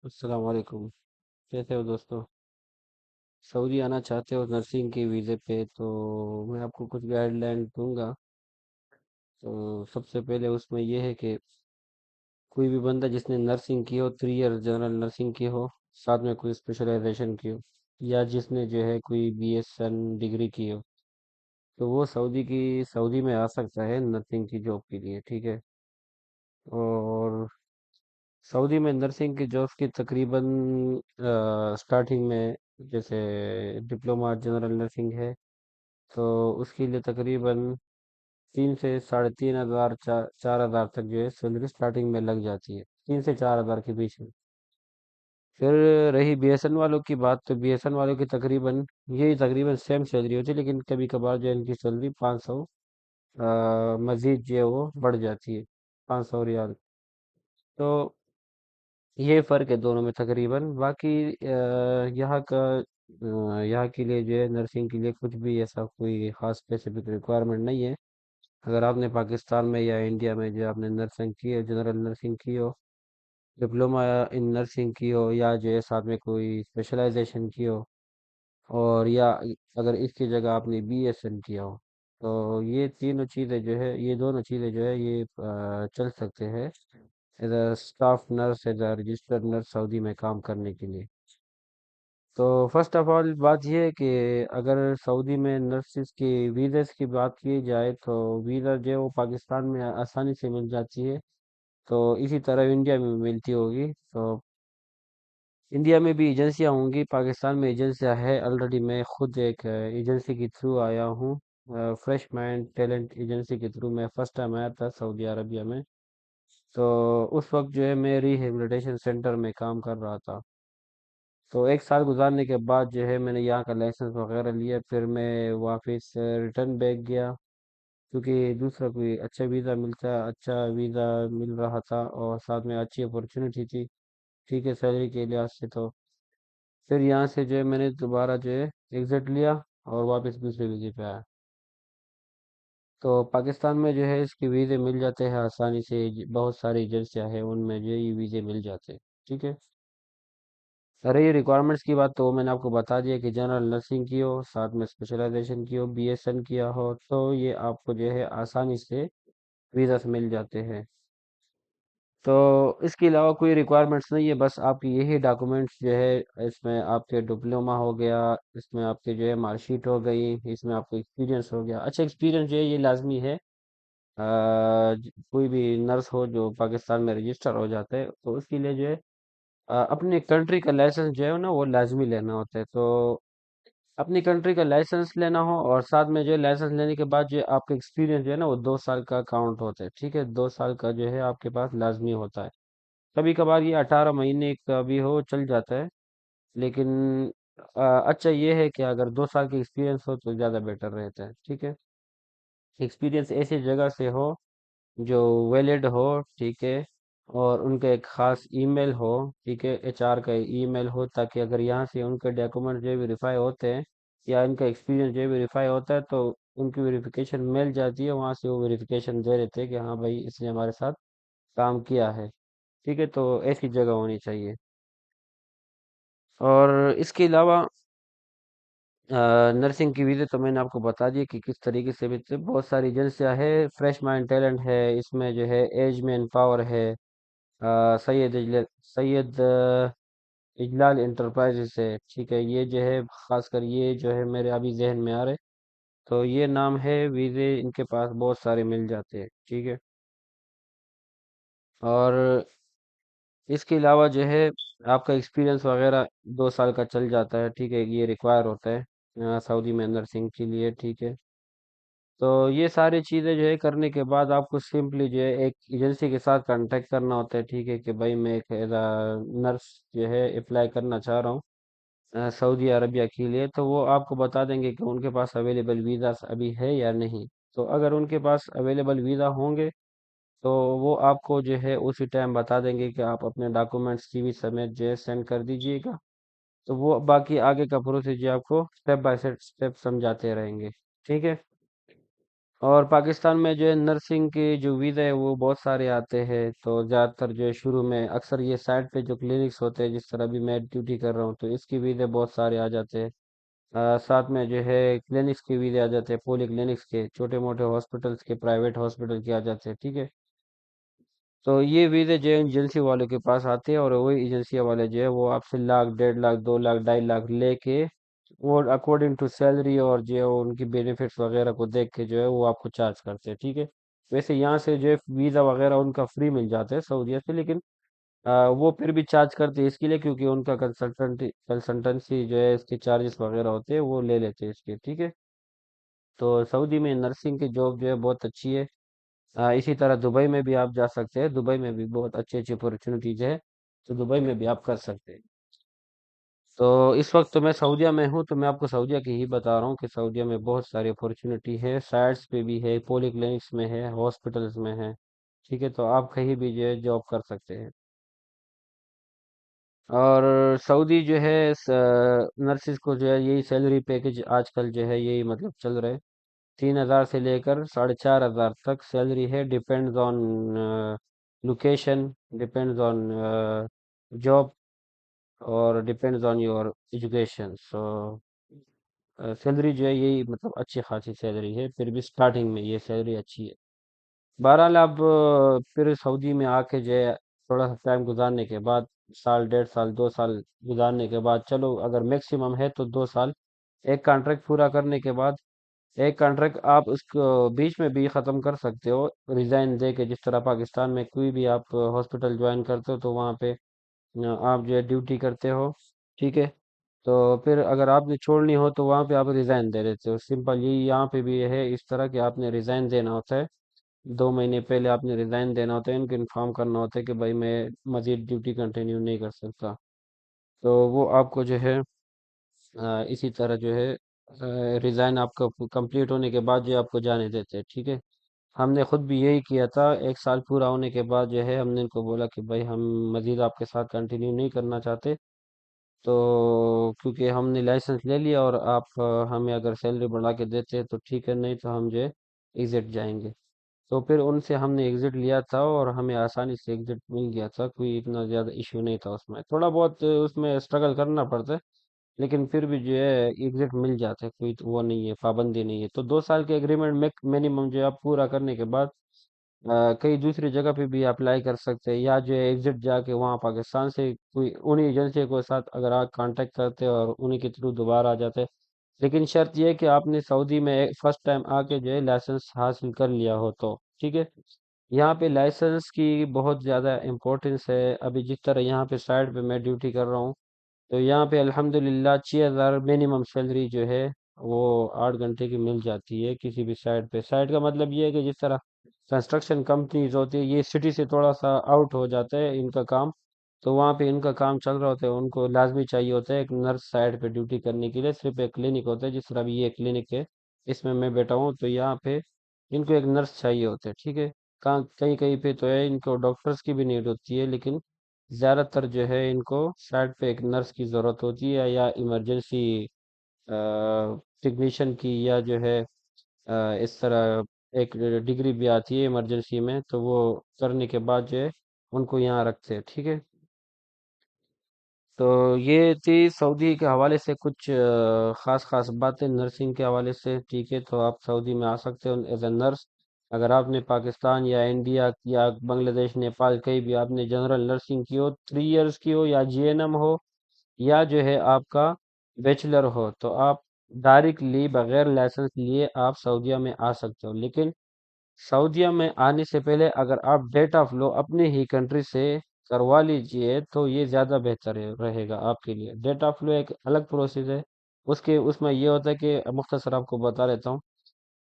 अस्सलाम वालेकुम। कैसे हो दोस्तों? सऊदी आना चाहते हो नर्सिंग के वीज़े पे, तो मैं आपको कुछ गाइडलाइन दूंगा। तो सबसे पहले उसमें यह है कि कोई भी बंदा जिसने नर्सिंग की हो, 3 ईयर जनरल नर्सिंग की हो, साथ में कोई स्पेशलाइजेशन की हो, या जिसने जो है कोई BSN डिग्री की हो, तो वो सऊदी में आ सकता है नर्सिंग की जॉब के लिए। ठीक है। और सऊदी में नर्सिंग की जॉब्स की तकरीबन स्टार्टिंग में, जैसे डिप्लोमा जनरल नर्सिंग है, तो उसके लिए तकरीबन 3 से 3,500 4,000 तक जो है सैलरी स्टार्टिंग में लग जाती है, 3 से 4,000 के बीच में। फिर रही BSN वालों की बात, तो BSN वालों की तकरीबन यही तकरीबन सेम सैलरी होती है, लेकिन कभी कभार जो है इनकी सैलरी 500 मजीद जो है वो बढ़ जाती है, 500 रियाल। तो ये फ़र्क है दोनों में तकरीबन। बाकी यहाँ के लिए जो है नर्सिंग के लिए कुछ भी ऐसा कोई ख़ास स्पेसिफिक रिक्वायरमेंट नहीं है। अगर आपने पाकिस्तान में या इंडिया में जो आपने नर्सिंग की है, जनरल नर्सिंग की हो, डिप्लोमा इन नर्सिंग की हो, या जो है साथ में कोई स्पेशलाइजेशन की हो, और या अगर इसकी जगह आपने BSN किया हो, तो ये तीनों चीज़ें जो है, ये दोनों चीज़ें जो है ये चल सकते हैं as a staff nurse, as a registered nurse Saudi में काम करने के लिए। तो फर्स्ट ऑफ ऑल बात यह है कि अगर सऊदी में नर्सिस की वीज़ा की बात की जाए, तो वीज़ा जो है वो पाकिस्तान में आसानी से मिल जाती है, तो इसी तरह इंडिया में भी मिलती होगी। तो इंडिया में भी एजेंसियां होंगी, पाकिस्तान में एजेंसियां है ऑलरेडी। मैं खुद एक एजेंसी के थ्रू आया हूँ, फ्रेश माइंड टैलेंट एजेंसी के थ्रू मैं फर्स्ट टाइम आया था सऊदी अरबिया में। तो उस वक्त जो है मैं रिहेबिलिटेशन सेंटर में काम कर रहा था। तो 1 साल गुजारने के बाद जो है मैंने यहाँ का लाइसेंस वगैरह लिया, फिर मैं वापस रिटर्न बैक गया, क्योंकि दूसरा कोई अच्छा वीज़ा मिलता, अच्छा वीज़ा मिल रहा था और साथ में अच्छी अपॉर्चुनिटी थी, ठीक है, सैलरी के लिहाज से। तो फिर यहाँ से जो है मैंने दोबारा जो है एग्ज़िट लिया और वापस दूसरे वीज़े पे आया। तो पाकिस्तान में जो है इसके वीज़े मिल जाते हैं आसानी से, बहुत सारी एजेंसियाँ हैं उनमें जो है ये वीज़े मिल जाते हैं। ठीक है। अरे ये रिक्वायरमेंट्स की बात तो मैंने आपको बता दिया कि जनरल नर्सिंग की हो, साथ में स्पेशलाइजेशन की हो, BSN किया हो, तो ये आपको जो है आसानी से वीज़ा मिल जाते हैं। तो इसके अलावा कोई रिक्वायरमेंट्स नहीं है, बस आपकी यही डॉक्यूमेंट्स जो है, इसमें आपके डिप्लोमा हो गया, इसमें आपके जो है मार्कशीट हो गई, इसमें आपको एक्सपीरियंस हो गया। अच्छा, एक्सपीरियंस जो है ये लाजमी है। कोई भी नर्स हो जो पाकिस्तान में रजिस्टर हो जाता है, तो उसके लिए जो है अपनी कंट्री का लाइसेंस जो है ना वो लाजमी लेना होता है। तो अपनी कंट्री का लाइसेंस लेना हो, और साथ में जो है लाइसेंस लेने के बाद जो है आपका एक्सपीरियंस जो है ना वो 2 साल का काउंट होता है। ठीक है, 2 साल का जो है आपके पास लाजमी होता है। कभी कभार ये 18 महीने का भी हो चल जाता है, लेकिन अच्छा ये है कि अगर 2 साल की एक्सपीरियंस हो तो ज़्यादा बेटर रहता है। ठीक है। एक्सपीरियंस ऐसी जगह से हो जो वैलिड हो, ठीक है, और उनका एक खास ईमेल हो, ठीक है, HR का ईमेल हो, ताकि अगर यहाँ से उनके डॉक्यूमेंट जो वेरीफाई होते हैं या इनका एक्सपीरियंस जो वेरीफाई होता है, तो उनकी वेरिफिकेशन मिल जाती है, वहाँ से वो वेरिफिकेशन दे देते हैं कि हाँ भाई इसने हमारे साथ काम किया है। ठीक है, तो ऐसी जगह होनी चाहिए। और इसके अलावा नर्सिंग की विधि तो मैंने आपको बता दी कि किस तरीके से भी, तो बहुत सारी एजेंसियां है। फ्रेश माइंड टैलेंट है, इसमें जो है एज मैन पावर है, सैयद इजलाल इंटरप्राइजेस है। ठीक है, ये जो है खासकर ये जो है मेरे अभी जहन में आ रहे, तो ये नाम है। वीज़े इनके पास बहुत सारे मिल जाते हैं। ठीक है। और इसके अलावा जो है आपका एक्सपीरियंस वगैरह 2 साल का चल जाता है। ठीक है, ये रिक्वायर होता है सऊदी में नर्सिंग के लिए। ठीक है। तो ये सारी चीज़ें जो है करने के बाद आपको सिंपली जो है एक एजेंसी के साथ कांटेक्ट करना होता है। ठीक है, कि भाई मैं एक एज नर्स जो है अप्लाई करना चाह रहा हूँ सऊदी अरबिया के लिए, तो वो आपको बता देंगे कि उनके पास अवेलेबल वीज़ा अभी है या नहीं। तो अगर उनके पास अवेलेबल वीज़ा होंगे, तो वो आपको जो है उसी टाइम बता देंगे कि आप अपने डॉक्यूमेंट्स CV समेत जो है सेंड कर दीजिएगा। तो वो बाकी आगे का प्रोसीजर आपको स्टेप बाय स्टेप समझाते रहेंगे। ठीक है। और पाकिस्तान में जो है नर्सिंग के जो वीज़ा है वो बहुत सारे आते हैं। तो ज़्यादातर जो है शुरू में अक्सर ये साइड पे जो क्लिनिक्स होते हैं, जिस तरह अभी मैं ड्यूटी कर रहा हूँ, तो इसकी वीज़े बहुत सारे आ जाते हैं। साथ में जो है क्लिनिक्स के वीज़े आ जाते हैं, पोली क्लिनिक्स के, छोटे मोटे हॉस्पिटल्स के, प्राइवेट हॉस्पिटल के आ जाते हैं, ठीक है। तो ये वीज़े जो है एजेंसी वालों के पास आते हैं, और वही एजेंसी वाले जो है वो आपसे लाख, 1.5 लाख, 2 लाख, 2.5 लाख लेके, वो अकॉर्डिंग टू सैलरी और जो है वो उनकी बेनिफिट्स वगैरह को देख के जो है वो आपको चार्ज करते हैं, ठीक है। वैसे यहाँ से जो है वीज़ा वगैरह उनका फ्री मिल जाता है सऊदीया से, लेकिन वो फिर भी चार्ज करते हैं इसके लिए, क्योंकि उनका कंसल्टेंसी जो है इसके चार्जेस वगैरह होते हैं वो ले लेते हैं इसके, ठीक है। तो सऊदी में नर्सिंग की जॉब जो है बहुत अच्छी है। इसी तरह दुबई में भी आप जा सकते हैं, दुबई में भी बहुत अच्छी अच्छी अपॉर्चुनिटीज है, तो दुबई में भी आप कर सकते हैं। तो इस वक्त तो मैं सऊदीया में हूँ, तो मैं आपको सऊदीया की ही बता रहा हूँ कि सऊदीया में बहुत सारी अपॉर्चुनिटी है, साइट्स पे भी है, पॉली क्लिनिक्स में है, हॉस्पिटल्स में है, ठीक है। तो आप कहीं भी जो है जॉब कर सकते हैं। और सऊदी जो है नर्सिस को जो है यही सैलरी पैकेज आजकल जो है यही मतलब चल रहे हैं। 3,000 से लेकर 4,500 तक सैलरी है, depends on location, depends on job, और depends on your education. So salary जो है यही मतलब अच्छी खासी सैलरी है, फिर भी स्टार्टिंग में ये सैलरी अच्छी है। बहरहाल अब फिर सऊदी में आके जो है थोड़ा सा टाइम गुजारने के बाद, साल, 1.5 साल, 2 साल गुजारने के बाद, चलो अगर मैक्सिमम है तो 2 साल, एक कॉन्ट्रैक्ट पूरा करने के बाद, एक कॉन्ट्रैक्ट आप उसको बीच में भी ख़त्म कर सकते हो, रिज़ाइन दे के। जिस तरह पाकिस्तान में कोई भी आप हॉस्पिटल ज्वाइन करते हो तो वहाँ पे आप जो है ड्यूटी करते हो, ठीक है। तो फिर अगर आपने छोड़नी हो तो वहाँ पे आप रिज़ाइन दे देते हो, सिंपल यही यहाँ पे भी है इस तरह कि आपने रिज़ाइन देना होता है। 2 महीने पहले आपने रिज़ाइन देना होता है, इनको इन्फॉर्म करना होता है कि भाई मैं मज़ीद ड्यूटी कंटिन्यू नहीं कर सकता। तो वो आपको जो है इसी तरह जो है रिज़ाइन आपका कंप्लीट होने के बाद जो है आपको जाने देते हैं, ठीक है। हमने खुद भी यही किया था, 1 साल पूरा होने के बाद जो है हमने इनको बोला कि भाई हम मज़ीद आपके साथ कंटिन्यू नहीं करना चाहते। तो क्योंकि हमने लाइसेंस ले लिया, और आप हमें अगर सैलरी बढ़ा के देते तो ठीक है, नहीं तो हम जो है एग्ज़िट जाएंगे। तो फिर उनसे हमने एग्ज़िट लिया था, और हमें आसानी से एग्ज़िट मिल गया था, कोई इतना ज़्यादा इशू नहीं था उसमें, थोड़ा बहुत उसमें स्ट्रगल करना पड़ता है, लेकिन फिर भी जो है एग्ज़िट मिल जाता है, कोई तो वो नहीं है, पाबंदी नहीं है। तो 2 साल के एग्रीमेंट में मिनिमम जो है आप पूरा करने के बाद कहीं दूसरी जगह पे भी अप्लाई कर सकते हैं, या जो है एग्जिट जाके वहाँ पाकिस्तान से कोई उन्हीं एजेंसी के साथ अगर आप कांटेक्ट करते हैं और उन्हीं के थ्रू दोबारा आ जाते हैं। लेकिन शर्त यह है कि आपने सऊदी में फर्स्ट टाइम आके जो है लाइसेंस हासिल कर लिया हो, तो ठीक है। यहाँ पे लाइसेंस की बहुत ज़्यादा इम्पोर्टेंस है। अभी जिस तरह यहाँ पे साइड पे मैं ड्यूटी कर रहा हूँ, तो यहाँ पे अल्हम्दुलिल्लाह 6,000 मिनिमम सैलरी जो है वो 8 घंटे की मिल जाती है किसी भी साइड पे। साइड का मतलब ये है कि जिस तरह कंस्ट्रक्शन कंपनीज होती है, ये सिटी से थोड़ा सा आउट हो जाता है इनका काम, तो वहाँ पे इनका काम चल रहा होता है, उनको लाजमी चाहिए होता है एक नर्स साइड पे ड्यूटी करने के लिए। सिर्फ एक क्लिनिक होता है, जिस तरह भी ये क्लिनिक है इसमें मैं बैठा हूँ, तो यहाँ पे इनको एक नर्स चाहिए होता है, ठीक है। कहाँ कहीं कहीं पे तो है इनको डॉक्टर्स की भी नीड होती है, लेकिन ज़्यादातर जो है इनको साइड पे एक नर्स की ज़रूरत होती है, या इमरजेंसी टेक्नीशियन की, या जो है इस तरह एक डिग्री भी आती है इमरजेंसी में, तो वो करने के बाद जो है उनको यहाँ रखते हैं, ठीक है। तो ये थी सऊदी के हवाले से कुछ ख़ास ख़ास बातें नर्सिंग के हवाले से, ठीक है। तो आप सऊदी में आ सकते हो एज ए नर्स। अगर आपने पाकिस्तान या इंडिया या बांग्लादेश, नेपाल, कहीं भी आपने जनरल नर्सिंग की हो, 3 इयर्स की हो, या जीएनएम हो, या जो है आपका बैचलर हो, तो आप डायरेक्टली बगैर लाइसेंस लिए आप सऊदीया में आ सकते हो। लेकिन सऊदीया में आने से पहले अगर आप डेट ऑफ लो अपने ही कंट्री से करवा लीजिए, तो ये ज़्यादा बेहतर रहेगा आपके लिए। डेट ऑफ लो एक अलग प्रोसेस है, उसके उसमें ये होता है कि मुख्तसर आपको बता देता हूँ।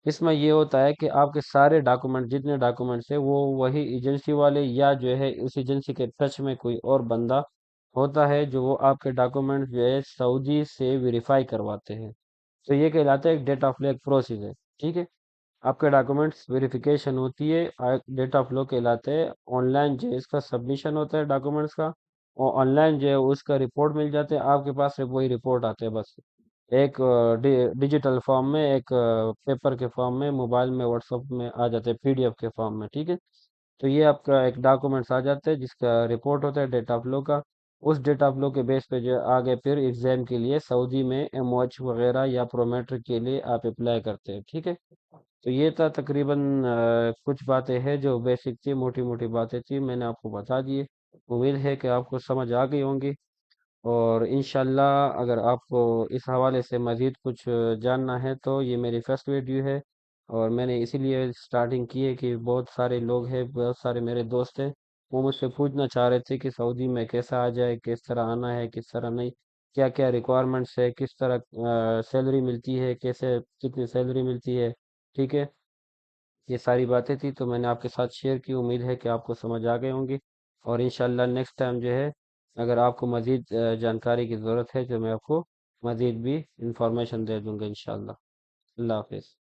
इसमें ये होता है कि आपके सारे डॉक्यूमेंट, जितने डॉक्यूमेंट्स है, वो वही एजेंसी वाले, या जो है उस एजेंसी के टच में कोई और बंदा होता है जो वो आपके डॉक्यूमेंट जो है सऊदी से वेरीफाई करवाते हैं। तो ये कहलाता है एक डेट ऑफ लो, एक प्रोसेस है, ठीक है। आपके डॉक्यूमेंट्स वेरिफिकेशन होती है, डेट ऑफ लो कहलाते हैं। ऑनलाइन जो है इसका सबमिशन होता है डॉक्यूमेंट्स का, और ऑनलाइन जो है उसका रिपोर्ट मिल जाता है आपके पास, सिर्फ वही रिपोर्ट आते हैं बस। एक डिजिटल फॉर्म में, एक पेपर के फॉर्म में, मोबाइल में, व्हाट्सएप में आ जाते हैं, पीडीएफ के फॉर्म में, ठीक है। तो ये आपका एक डॉक्यूमेंट्स आ जाते हैं जिसका रिपोर्ट होता है डेटा फ्लो का। उस डेटा फ्लो के बेस पे जो आगे फिर एग्जाम के लिए सऊदी में एमओएच वगैरह या प्रोमेट्रिक के लिए आप अप्लाई करते हैं, ठीक है। तो ये था तकरीबन कुछ बातें हैं जो बेसिक थी, मोटी मोटी बातें थी, मैंने आपको बता दी। उम्मीद है कि आपको समझ आ गई होंगी। और इंशाल्लाह अगर आपको इस हवाले से मज़ीद कुछ जानना है तो ये मेरी फर्स्ट वीडियो है। और मैंने इसीलिए स्टार्टिंग की है कि बहुत सारे लोग हैं, बहुत सारे मेरे दोस्त हैं, वो मुझसे पूछना चाह रहे थे कि सऊदी में कैसा आ जाए, किस तरह आना है, किस तरह नहीं, क्या क्या रिक्वायरमेंट्स है, किस तरह सैलरी मिलती है, कैसे कितनी सैलरी मिलती है, ठीक है। ये सारी बातें थी तो मैंने आपके साथ शेयर की। उम्मीद है कि आपको समझ आ गई होंगी। और इंशाल्लाह नेक्स्ट टाइम जो है, अगर आपको मज़ीद जानकारी की ज़रूरत है तो मैं आपको मज़ीद भी इंफॉर्मेशन दे दूंगा इंशाल्लाह। अल्लाह हाफिज़।